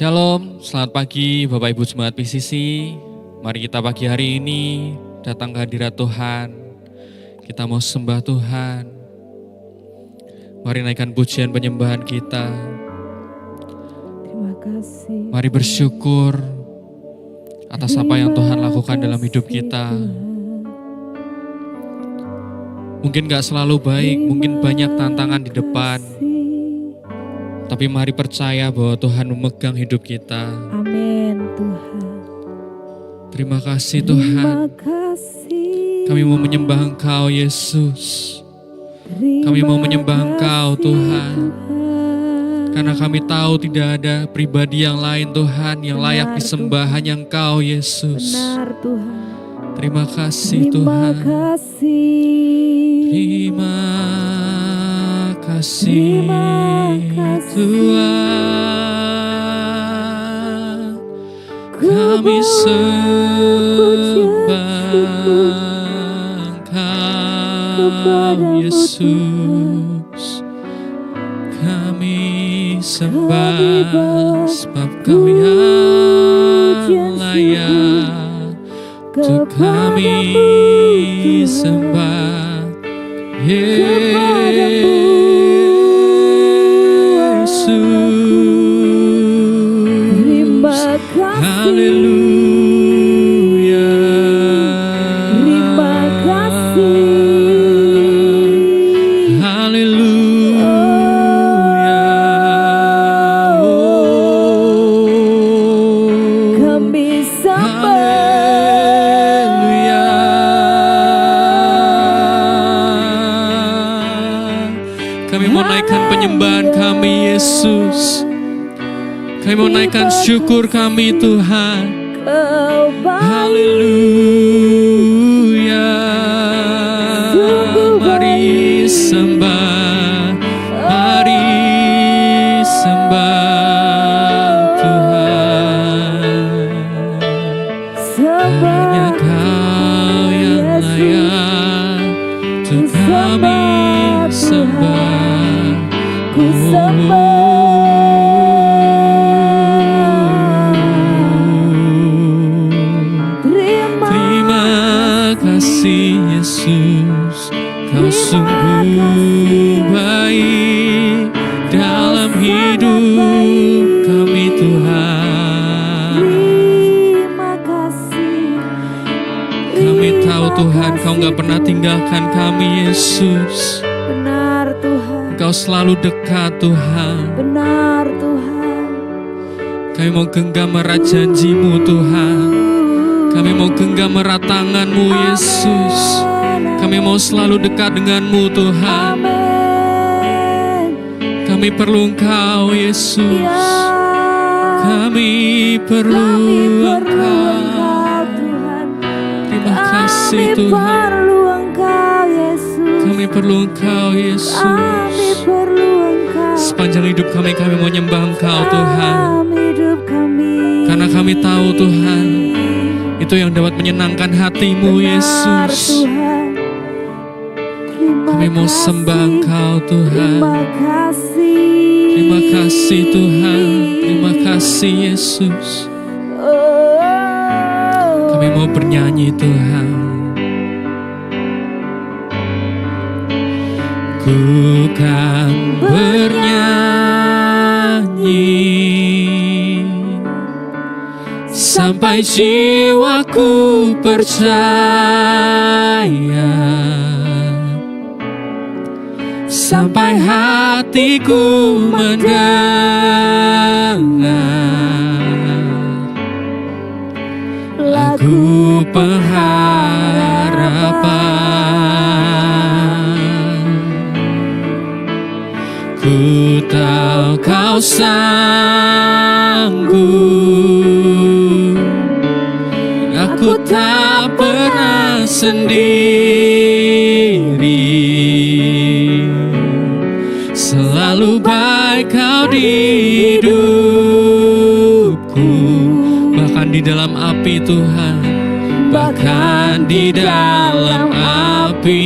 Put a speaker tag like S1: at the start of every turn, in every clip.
S1: Shalom, selamat pagi Bapak Ibu Jemaat PCC. Mari kita pagi hari ini datang ke hadirat Tuhan. Kita mau sembah Tuhan. Mari naikkan pujian penyembahan kita.
S2: Terima kasih.
S1: Mari bersyukur atas apa yang Tuhan lakukan dalam hidup kita. Mungkin gak selalu baik, mungkin banyak tantangan di depan. Tapi mari percaya bahwa Tuhan memegang hidup kita.
S2: Amin Tuhan.
S1: Terima kasih Tuhan. Kami mau menyembah Engkau Yesus. Kami mau menyembah Engkau Tuhan. Karena kami tahu tidak ada pribadi yang lain Tuhan yang layak disembah, hanya Engkau Yesus.
S2: Benar Tuhan.
S1: Terima kasih Tuhan. Terima kasih Tuhan. Kami sembah Engkau Yesus. Kami sembah sebab Kau yang layak untuk kami sembah. Yesus,
S2: Terima kasih.
S1: haleluya.
S2: Terima kasih.
S1: Haleluya.
S2: Kami sembah.
S1: Haleluya. Kami mau naikkan penyembahan kami Yesus. Kami mau naikkan syukur kami Tuhan.
S2: Kau baik.
S1: Haleluya. Mari sembah, mari sembah Tuhan. Hanya Kau yang layak untuk kami sembah.
S2: Ku sembah.
S1: Terima kasih Yesus, Kau sungguh baik dalam hidup kami Tuhan.
S2: Terima kasih.
S1: Kami tahu Tuhan Kau gak pernah tinggalkan kami Yesus.
S2: Benar Tuhan.
S1: Kau selalu dekat Tuhan.
S2: Benar Tuhan.
S1: Kami mau genggam erat janji-Mu Tuhan. Kami mau genggam erat tangan-Mu Yesus. Kami mau selalu dekat dengan-Mu Tuhan.
S2: Amin.
S1: Kami perlu Engkau Yesus.
S2: Ya.
S1: Kami perlu
S2: Kami perlu
S1: Engkau.
S2: Engkau Tuhan.
S1: Terima kasih
S2: Kami
S1: Tuhan.
S2: perlu Engkau Yesus.
S1: Kami perlu Engkau Yesus.
S2: Kami perlu Engkau.
S1: Sepanjang hidup kami mau nyembah Engkau Tuhan.
S2: Dalam hidup kami.
S1: Karena kami tahu Tuhan, itu yang dapat menyenangkan hati-Mu
S2: Benar,
S1: Yesus.
S2: Tuhan. Terima
S1: Kami mau
S2: kasih.
S1: sembah Engkau Tuhan.
S2: Terima kasih.
S1: Terima kasih Tuhan. Terima kasih Yesus.
S2: Oh.
S1: Kami mau bernyanyi Tuhan. Ku kan bernyanyi sampai jiwaku percaya, sampai hatiku mendengar lagu pengharapan. Ku tahu Kau sanggup, aku tak pernah sendiri. Selalu baik Kau di hidupku, bahkan di dalam api Tuhan, bahkan di dalam api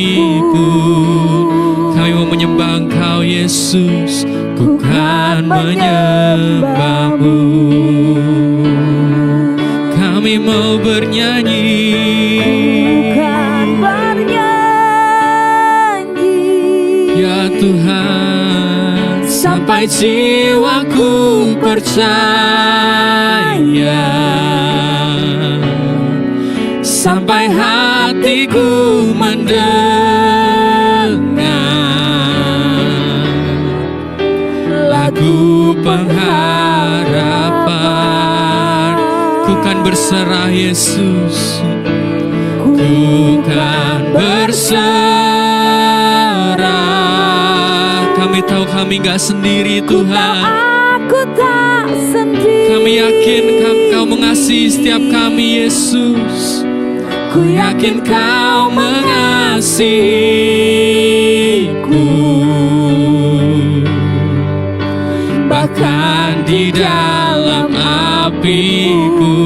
S1: pun. Kami mau menyembah Engkau Yesus, ku kan menyembah-Mu. bernyanyi.
S2: Kan bernyanyi,
S1: Ya Tuhan, sampai jiwaku percaya, sampai hatiku mendengar lagu pengharapan. Ku kan berserah Yesus, ku kan berserah. Kami tahu kami gak sendiri Tuhan.
S2: aku tak sendiri.
S1: Kami yakin Kau mengasihi setiap kami Yesus. Ku yakin Kau mengasihiku, bahkan di dalam apiku.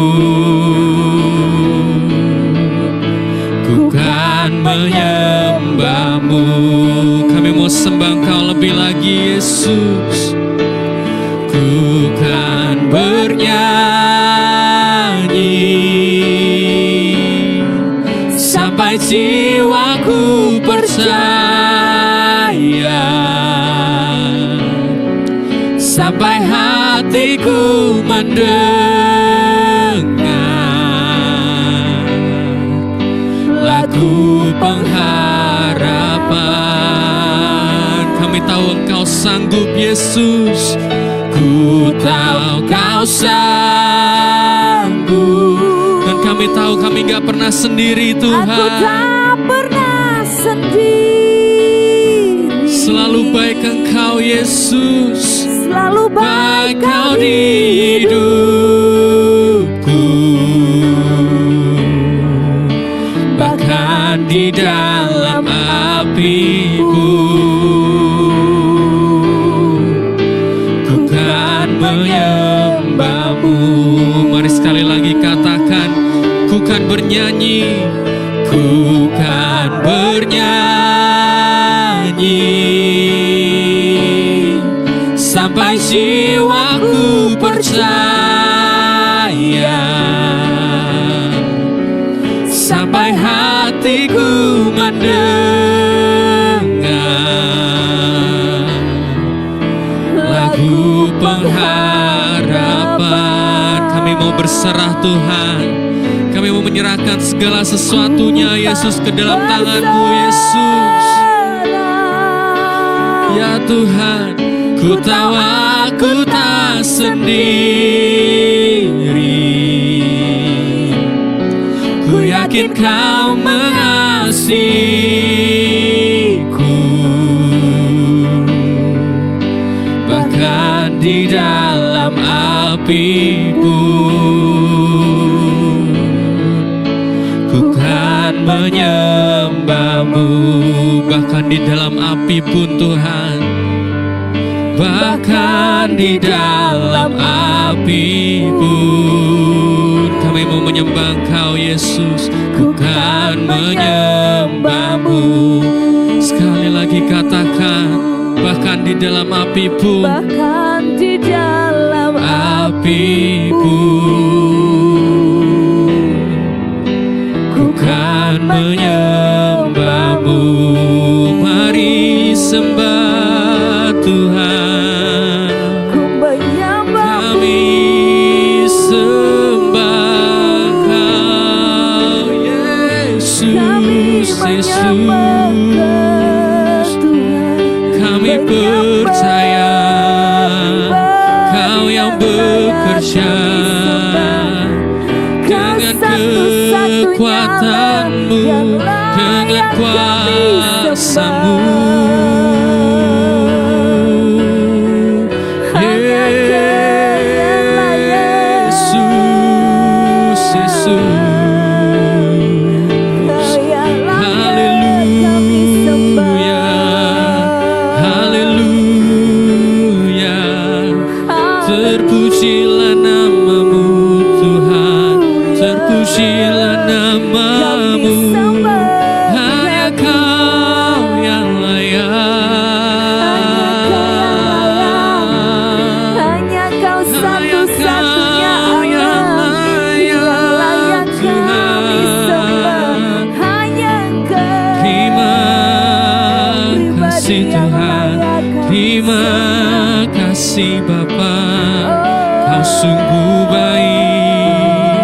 S1: Ku kan menyembah-Mu. Kami mau sembah Kau lebih lagi Yesus. Ku kan bernyanyi sampai jiwaku percaya, sampai hatiku mendengar lagu pengharapan. Kami tahu Engkau sanggup Yesus. Ku tahu Kau sanggup, dan kami tahu kami gak pernah sendiri Tuhan.
S2: Aku tak pernah sendiri.
S1: Selalu baik Engkau Yesus,
S2: Selalu baik
S1: Kau di hidupku, bahkan di dalam apiku. Ku kan menyembah-Mu. Mari sekali lagi katakan, ku kan bernyanyi, ku kan bernyanyi sampai jiwaku percaya, sampai hatiku mendengar lagu pengharapan. Kami mau berserah Tuhan. Kami mau menyerahkan segala sesuatunya Yesus ke dalam tangan-Mu Yesus. Ya Tuhan, ku tahu aku tak sendiri. Ku yakin Kau mengasihiku, bahkan di dalam apiku. Ku kan menyembah-Mu, bahkan di dalam api pun Tuhan. Bahkan di dalam api pun kami mau menyembah Engkau Yesus. Ku kan menyembah-Mu. Sekali lagi katakan, bahkan di dalam api pun,
S2: bahkan di dalam
S1: api pun, ku kan menyembah-Mu. Mari sembah Tuhan.
S2: ku menyembah.
S1: Kami sembah Kau Yesus,
S2: menyembah
S1: Yesus.
S2: Tuhan.
S1: Kami percaya Kau yang bekerja dengan kekuatan-Mu, dengan kuasa-Mu. Yesus, Yesus. Haleluya, haleluya. Terpujilah nama-Mu Tuhan, terpujilah nama-Mu. Hanya Kau yang layak. kasih Bapa, Kau sungguh baik,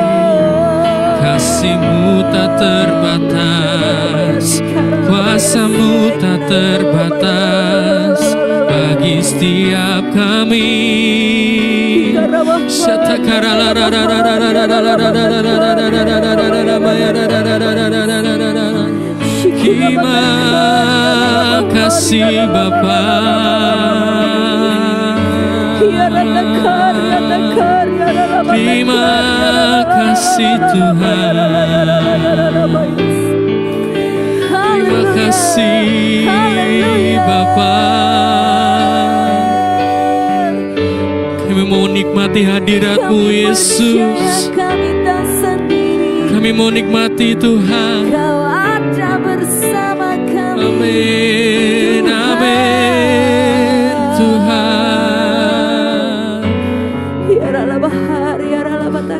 S1: kasih-Mu tak terbatas, kuasa-Mu tak terbatas bagi setiap kami. Terima kasih Bapa, terima kasih Tuhan, terima kasih Bapa. Kami mau nikmati hadirat-Mu Yesus, kami mau nikmati Tuhan. Amin, amin Tuhan.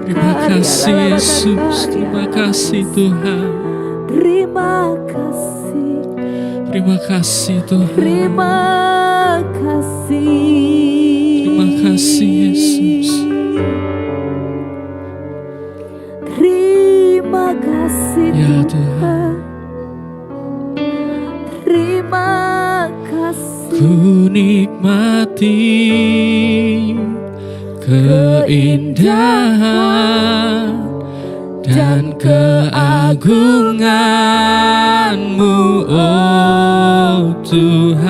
S1: Terima kasih Yesus, terima kasih Tuhan.
S2: Terima kasih,
S1: terima kasih Tuhan.
S2: Terima kasih,
S1: terima kasih Yesus.
S2: Terima kasih
S1: ya Tuhan.
S2: Terima kasih.
S1: Ku nikmati keindahan dan keagungan-Mu, oh Tuhan.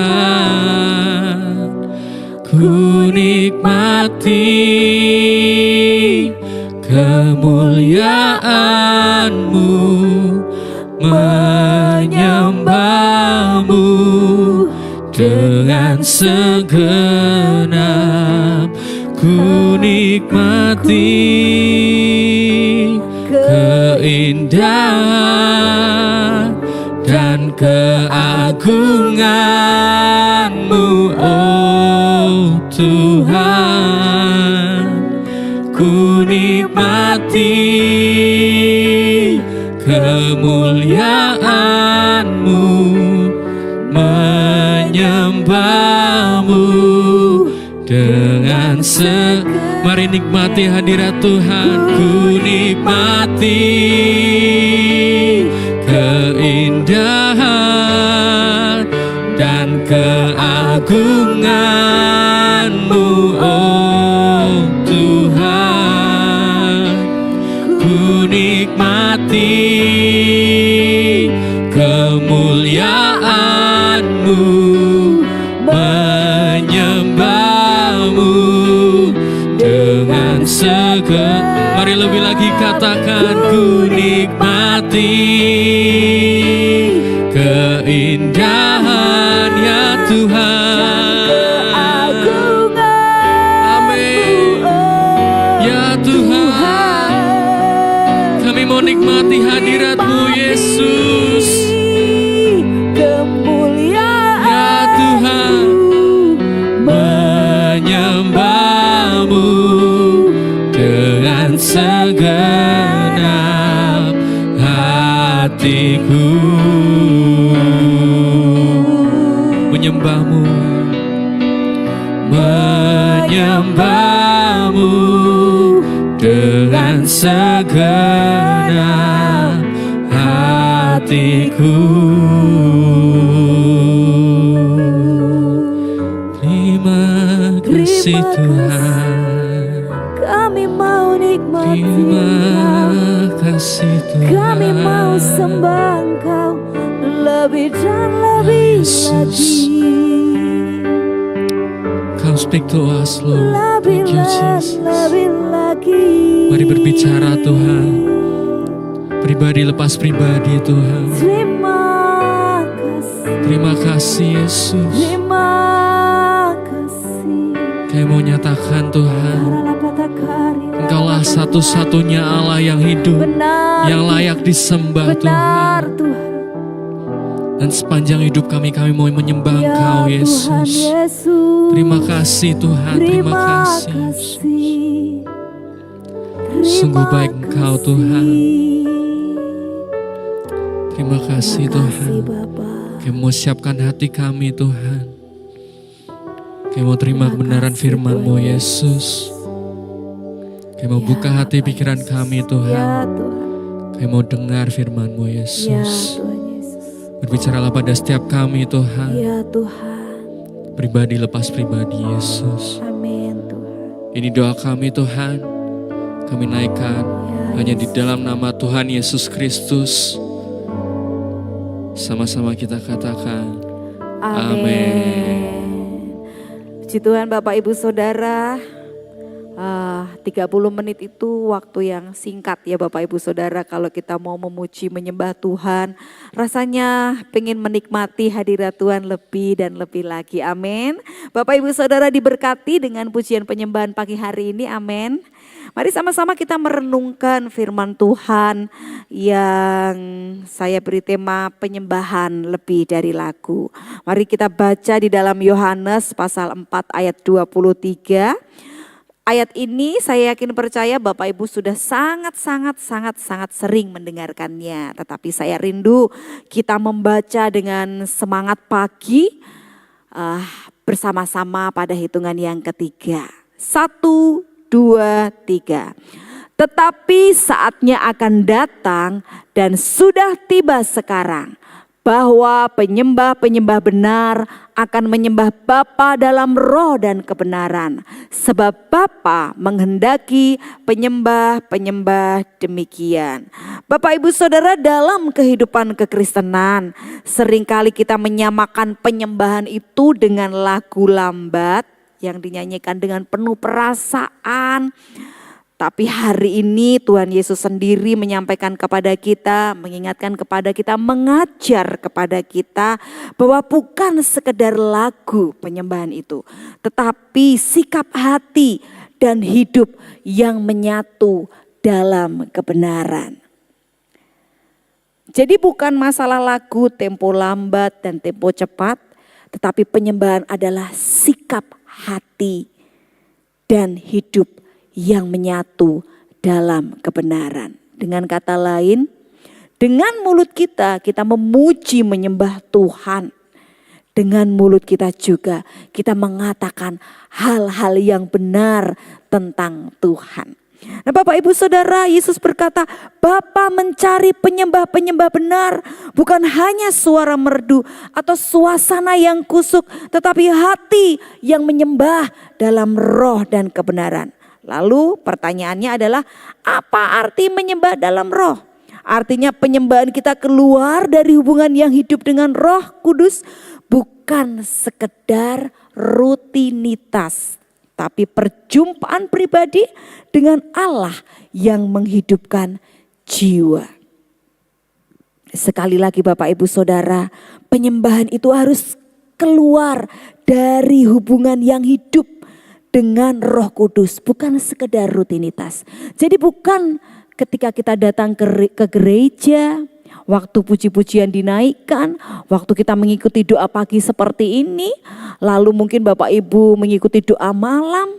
S1: Ku nikmati kemuliaan-Mu, menyembah-Mu dengan segenap. Ku nikmati keindahan dan keagungan-Mu, oh Tuhan. Ku nikmati kemuliaan-Mu, menyembah-Mu dengan Mari nikmati hadirat Tuhan. Ku nikmati keindahan dan keagungan-Mu, oh Tuhan. Ku nikmati kemuliaan-Mu, menyembah-Mu dengan Mari lebih lagi katakan, ku nikmati keindahan ya Tuhan. Amin ya Tuhan. Kami mau nikmati hadirat-Mu Yesus. Ya Tuhan, menyembah-Mu dengan segenap hatiku. Menyembah-Mu, menyembah-Mu dengan segenap hatiku. Terima kasih Tuhan.
S2: Kami mau nikmati,
S1: terima kasih Tuhan.
S2: Kami mau sembah Engkau lebih dan lebih lagi.
S1: Come speak to us, Lord. Thank you, Jesus.
S2: Lebih lagi.
S1: Mari berbicara Tuhan. Pribadi lepas pribadi Tuhan. Terima kasih Yesus.
S2: Terima kasih.
S1: Kami mau nyatakan Tuhan, Engkaulah satu-satunya Allah yang hidup, yang layak disembah Tuhan. Dan sepanjang hidup kami mau menyembah Engkau Yesus. Terima kasih Tuhan, terima kasih. Sungguh baik Engkau Tuhan. Terima kasih Tuhan. Kami mau siapkan hati kami Tuhan. Kami mau terima kebenaran
S2: kasih,
S1: firman-Mu
S2: Tuhan
S1: Yesus. Kami mau
S2: Ya,
S1: buka hati
S2: Bapak
S1: pikiran
S2: Yesus.
S1: kami
S2: Ya
S1: Tuhan.
S2: Tuhan.
S1: Kami mau dengar firman-Mu
S2: Ya
S1: Yesus.
S2: Tuhan Yesus.
S1: Berbicaralah pada setiap kami Tuhan.
S2: Ya Tuhan.
S1: Pribadi lepas pribadi Yesus.
S2: Amin Tuhan.
S1: Ini doa kami Tuhan. Kami naikkan
S2: Ya
S1: hanya di
S2: Yesus.
S1: dalam nama Tuhan Yesus Kristus. Sama-sama kita katakan
S2: Amin. Puji Tuhan Bapak Ibu Saudara. 30 menit itu waktu yang singkat ya Bapak Ibu Saudara, kalau kita mau memuji menyembah Tuhan. Rasanya pengen menikmati hadirat Tuhan lebih dan lebih lagi. Amin. Bapak Ibu Saudara diberkati dengan pujian penyembahan pagi hari ini. Amin. Mari sama-sama kita merenungkan firman Tuhan yang saya beri tema penyembahan lebih dari lagu. Mari kita baca di dalam Yohanes pasal 4 ayat 23. Ayat ini saya yakin percaya Bapak Ibu sudah sangat sering mendengarkannya. Tetapi saya rindu kita membaca dengan semangat pagi bersama-sama pada hitungan yang ketiga. 1, 2, 3. Tetapi saatnya akan datang dan sudah tiba sekarang, bahwa penyembah-penyembah benar akan menyembah Bapa dalam roh dan kebenaran. Sebab Bapa menghendaki penyembah-penyembah demikian. Bapak Ibu Saudara, dalam kehidupan kekristenan seringkali kita menyamakan penyembahan itu dengan lagu lambat yang dinyanyikan dengan penuh perasaan. Tapi hari ini Tuhan Yesus sendiri menyampaikan kepada kita, mengingatkan kepada kita, mengajar kepada kita bahwa bukan sekedar lagu penyembahan itu, tetapi sikap hati dan hidup yang menyatu dalam kebenaran. Jadi bukan masalah lagu tempo lambat dan tempo cepat, tetapi penyembahan adalah sikap hati dan hidup yang menyatu dalam kebenaran. Dengan kata lain, dengan mulut kita memuji menyembah Tuhan. Dengan mulut kita juga kita mengatakan hal-hal yang benar tentang Tuhan. Nah Bapak Ibu Saudara, Yesus berkata, Bapa mencari penyembah-penyembah benar, bukan hanya suara merdu atau suasana yang kusuk, tetapi hati yang menyembah dalam roh dan kebenaran. Lalu pertanyaannya adalah, apa arti menyembah dalam roh? Artinya penyembahan kita keluar dari hubungan yang hidup dengan Roh Kudus, bukan sekedar rutinitas, tapi perjumpaan pribadi dengan Allah yang menghidupkan jiwa. Sekali lagi Bapak Ibu Saudara, penyembahan itu harus keluar dari hubungan yang hidup dengan Roh Kudus, bukan sekedar rutinitas. Jadi bukan ketika kita datang ke gereja, waktu puji-pujian dinaikkan, waktu kita mengikuti doa pagi seperti ini, lalu mungkin Bapak Ibu mengikuti doa malam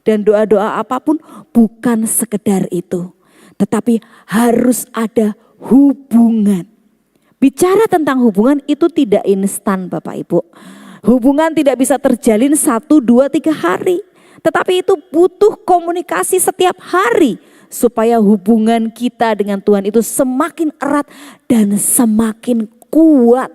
S2: dan doa-doa apapun, bukan sekedar itu. Tetapi harus ada hubungan. Bicara tentang hubungan itu tidak instan Bapak Ibu. Hubungan tidak bisa terjalin 1, 2, 3 hari. Tetapi itu butuh komunikasi setiap hari supaya hubungan kita dengan Tuhan itu semakin erat dan semakin kuat.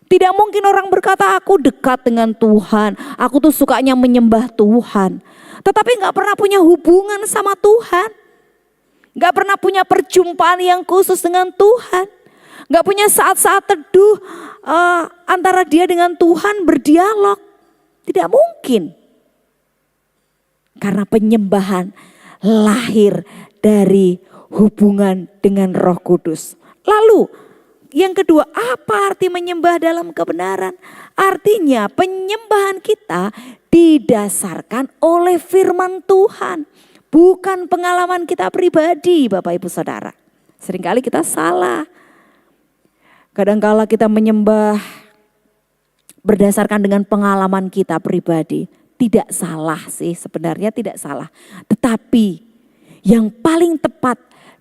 S2: Tidak mungkin orang berkata aku dekat dengan Tuhan, aku tuh sukanya menyembah Tuhan. Tetapi gak pernah punya hubungan sama Tuhan. Gak pernah punya perjumpaan yang khusus dengan Tuhan. Gak punya saat-saat teduh antara dia dengan Tuhan berdialog. Tidak mungkin. Karena penyembahan lahir dari hubungan dengan Roh Kudus. Lalu yang kedua, apa arti menyembah dalam kebenaran? Artinya penyembahan kita didasarkan oleh firman Tuhan. Bukan pengalaman kita pribadi Bapak Ibu Saudara. Seringkali kita salah. Kadangkala kita menyembah berdasarkan dengan pengalaman kita pribadi. Tidak salah sih, sebenarnya tidak salah. Tetapi yang paling tepat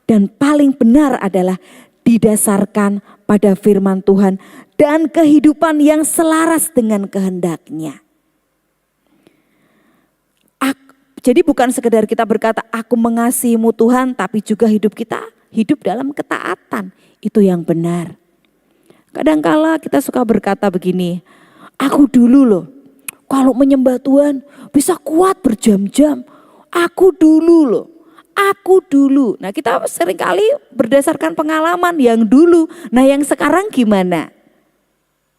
S2: dan paling benar adalah didasarkan pada firman Tuhan dan kehidupan yang selaras dengan kehendaknya. Jadi bukan sekedar kita berkata aku mengasihimu Tuhan, tapi juga hidup kita hidup dalam ketaatan. Itu yang benar. Kadangkala kita suka berkata begini, aku dulu loh kalau menyembah Tuhan bisa kuat berjam-jam. Aku dulu loh. Aku dulu. Nah kita seringkali berdasarkan pengalaman yang dulu. Nah yang sekarang gimana?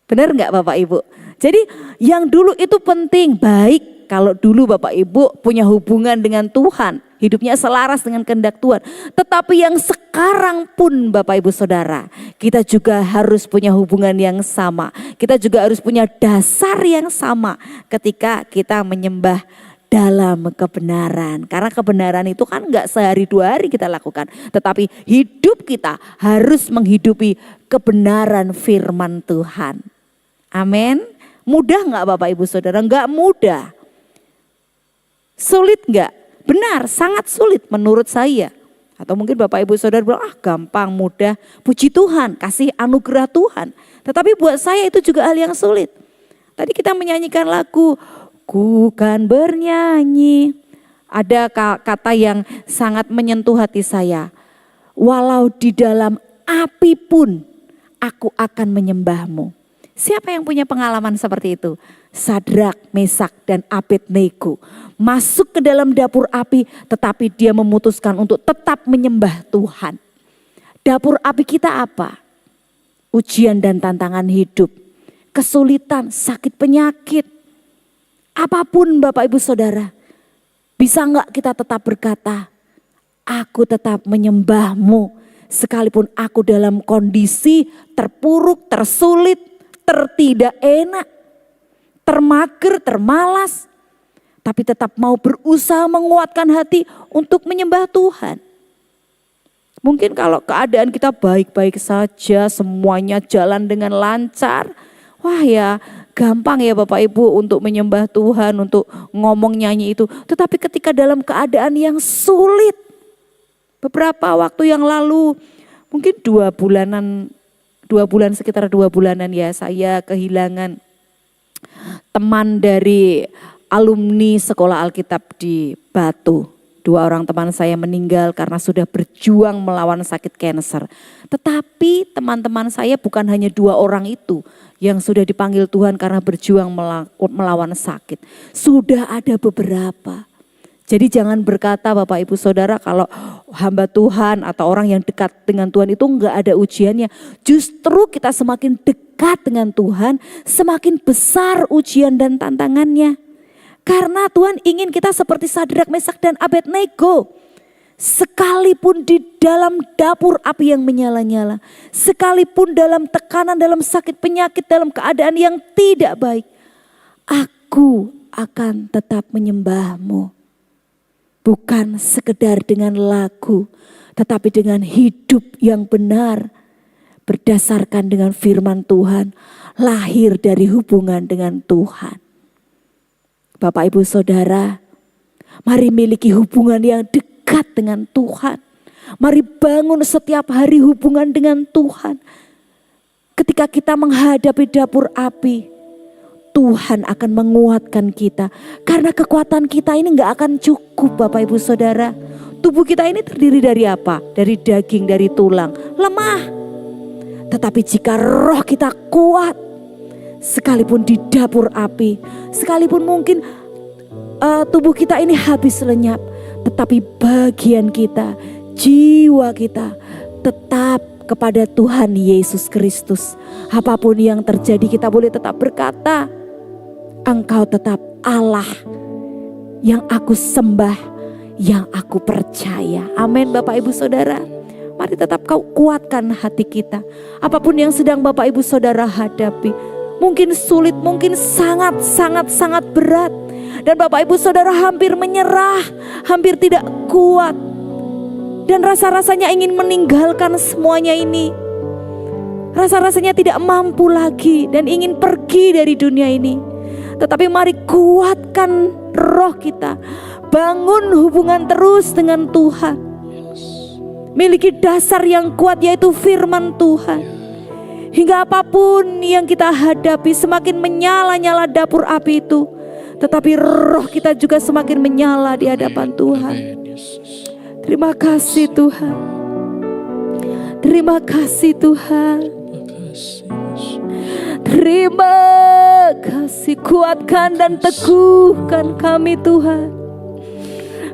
S2: Benar nggak Bapak Ibu? Jadi yang dulu itu penting, baik kalau dulu Bapak Ibu punya hubungan dengan Tuhan. Hidupnya selaras dengan kehendak Tuhan. Tetapi yang sekarang pun Bapak Ibu Saudara, kita juga harus punya hubungan yang sama. Kita juga harus punya dasar yang sama ketika kita menyembah dalam kebenaran. Karena kebenaran itu kan enggak sehari dua hari kita lakukan. Tetapi hidup kita harus menghidupi kebenaran firman Tuhan. Amin. Mudah enggak Bapak Ibu Saudara? Enggak mudah. Sulit enggak? Benar, sangat sulit menurut saya. Atau mungkin Bapak Ibu Saudara bilang, gampang, mudah. Puji Tuhan, kasih anugerah Tuhan. Tetapi buat saya itu juga hal yang sulit. Tadi kita menyanyikan lagu, ku kan bernyanyi. Ada kata yang sangat menyentuh hati saya. Walau di dalam api pun aku akan menyembahmu. Siapa yang punya pengalaman seperti itu? Sadrak, Mesak, dan Abednego. Masuk ke dalam dapur api tetapi dia memutuskan untuk tetap menyembah Tuhan. Dapur api kita apa? Ujian dan tantangan hidup. Kesulitan, sakit penyakit. Apapun Bapak Ibu Saudara, bisa enggak kita tetap berkata, aku tetap menyembahmu sekalipun aku dalam kondisi terpuruk, tersulit, tertidak enak, termager, termalas. Tapi tetap mau berusaha menguatkan hati untuk menyembah Tuhan. Mungkin kalau keadaan kita baik-baik saja, semuanya jalan dengan lancar. Wah ya gampang ya Bapak Ibu untuk menyembah Tuhan, untuk ngomong nyanyi itu. Tetapi ketika dalam keadaan yang sulit, beberapa waktu yang lalu, mungkin 2 bulan sekitar 2 bulanan ya, saya kehilangan teman dari alumni sekolah Alkitab di Batu. 2 orang teman saya meninggal karena sudah berjuang melawan sakit kanker. Tetapi teman-teman saya bukan hanya 2 orang itu yang sudah dipanggil Tuhan karena berjuang melawan sakit. Sudah ada beberapa. Jadi jangan berkata Bapak Ibu Saudara kalau hamba Tuhan atau orang yang dekat dengan Tuhan itu enggak ada ujiannya. Justru kita semakin dekat dengan Tuhan, semakin besar ujian dan tantangannya. Karena Tuhan ingin kita seperti Sadrak, Mesak, dan Abednego. Sekalipun di dalam dapur api yang menyala-nyala. Sekalipun dalam tekanan, dalam sakit penyakit, dalam keadaan yang tidak baik. Aku akan tetap menyembahmu. Bukan sekedar dengan lagu, tetapi dengan hidup yang benar. Berdasarkan dengan firman Tuhan, lahir dari hubungan dengan Tuhan. Bapak Ibu Saudara, mari miliki hubungan yang dekat dengan Tuhan. Mari bangun setiap hari hubungan dengan Tuhan. Ketika kita menghadapi dapur api, Tuhan akan menguatkan kita. Karena kekuatan kita ini gak akan cukup Bapak Ibu Saudara. Tubuh kita ini terdiri dari apa? Dari daging, dari tulang. Lemah. Tetapi jika roh kita kuat, sekalipun di dapur api, sekalipun mungkin tubuh kita ini habis lenyap, tetapi bagian kita, jiwa kita tetap kepada Tuhan Yesus Kristus. Apapun yang terjadi kita boleh tetap berkata, Engkau tetap Allah yang aku sembah, yang aku percaya. Amin Bapak Ibu Saudara. Mari tetap kau kuatkan hati kita. Apapun yang sedang Bapak Ibu Saudara hadapi, mungkin sulit, mungkin sangat berat. Dan Bapak Ibu Saudara hampir menyerah, hampir tidak kuat. Dan rasa-rasanya ingin meninggalkan semuanya ini. Rasa-rasanya tidak mampu lagi dan ingin pergi dari dunia ini. Tetapi mari kuatkan roh kita. Bangun hubungan terus dengan Tuhan. Miliki dasar yang kuat yaitu firman Tuhan. Hingga apapun yang kita hadapi, semakin menyala-nyala dapur api itu, tetapi roh kita juga semakin menyala di hadapan Tuhan.
S1: Amin, Yesus.
S2: Terima kasih Tuhan. Terima kasih Tuhan.
S1: Terima kasih, Yesus.
S2: Terima kasih, kuatkan dan teguhkan kami Tuhan,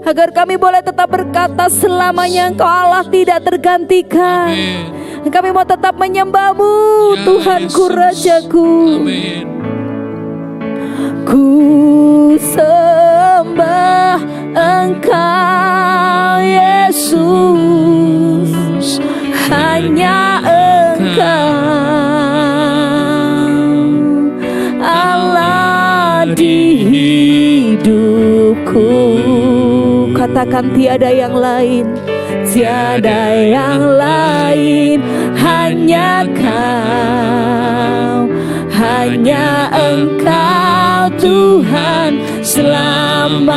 S2: agar kami boleh tetap berkata selamanya Engkau Allah tidak tergantikan.
S1: Amin.
S2: Kami mau tetap menyembah-Mu,
S1: Ya,
S2: Tuhanku,
S1: Yesus.
S2: Rajaku.
S1: Amin.
S2: Ku sembah Engkau Yesus, hanya Engkau Allah di hidupku. Katakan tiada yang lain, tiada yang lain, hanya Kau, hanya Engkau Tuhan selamanya.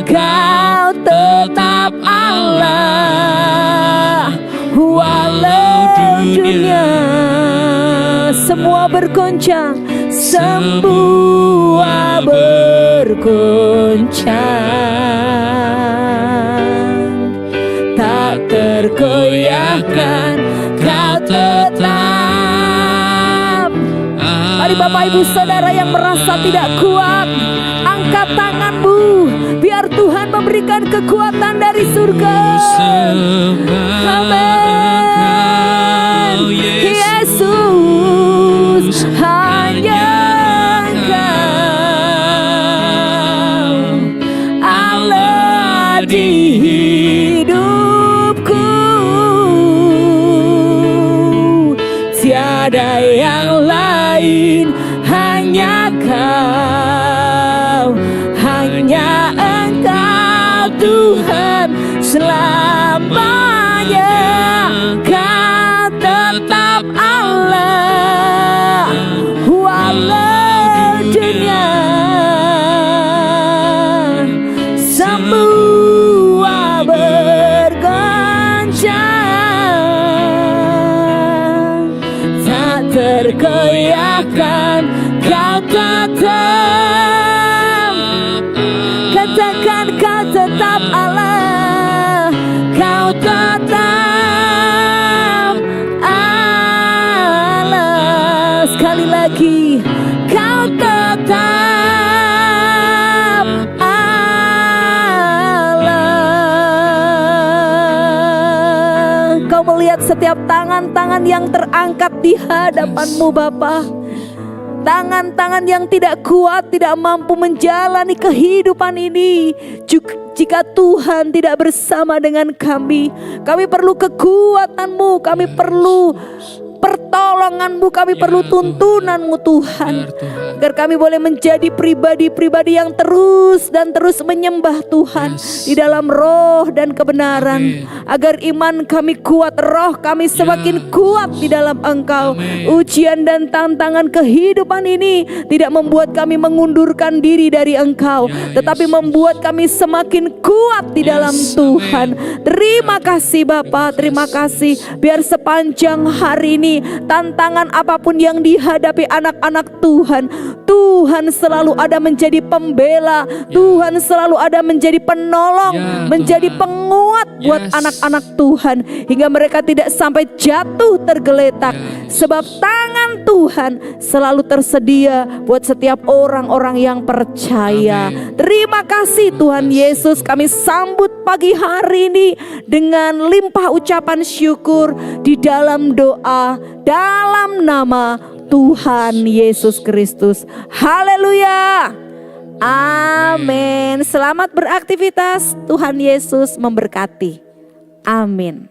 S2: Kau tetap Allah, walau dunia semua bergoncang, semua bergoncang, tak tergoyahkan, Kau tetap. Mari Bapak Ibu Saudara yang merasa tidak kuat, angkat tanganmu, biar Tuhan memberikan kekuatan dari surga. Amin. Yesus, hanya Engkau Allah di hidupku, tiada yang lain, hanya Kau, hanya Engkau Tuhan selamanya. Kau tetap Allah, walau dunia semua bergoncang, tak tergoyahkan, Kau tetap. Katakan Kau tetap Allah, Kau tetap Allah. Sekali lagi, Kau tetap Allah. Kau melihat setiap tangan-tangan yang terangkat di hadapan-Mu Bapa. Tangan-tangan yang tidak kuat, tidak mampu menjalani kehidupan ini. Jika Tuhan tidak bersama dengan kami perlu kekuatan-Mu, kami perlu pertolongan-Mu, kami perlu tuntunan-Mu Tuhan.
S1: Benar, Tuhan.
S2: Agar kami boleh menjadi pribadi-pribadi yang terus dan terus menyembah Tuhan di dalam roh dan kebenaran.
S1: Amin.
S2: Agar iman kami kuat, roh kami semakin kuat di dalam Engkau.
S1: Amin.
S2: Ujian dan tantangan kehidupan ini tidak membuat kami mengundurkan diri dari Engkau,
S1: Ya,
S2: tetapi
S1: Yesus.
S2: membuat kami semakin kuat di dalam
S1: Yes,
S2: Tuhan. Terima kasih Bapa, terima kasih. Biar sepanjang hari ini tantangan apapun yang dihadapi anak-anak Tuhan, Tuhan selalu ada menjadi pembela, Tuhan selalu ada menjadi penolong,
S1: Ya,
S2: menjadi
S1: Tuhan.
S2: penguat buat
S1: Yes.
S2: anak-anak Tuhan, hingga mereka tidak sampai jatuh tergeletak.
S1: Ya,
S2: Sebab tangan Tuhan selalu tersedia buat setiap orang-orang yang percaya.
S1: Amin.
S2: Terima kasih Tuhan Yesus, kami sambut pagi hari ini dengan limpah ucapan syukur di dalam doa dalam nama Tuhan Yesus Kristus. Haleluya. Amin. Selamat beraktivitas. Tuhan Yesus memberkati. Amin.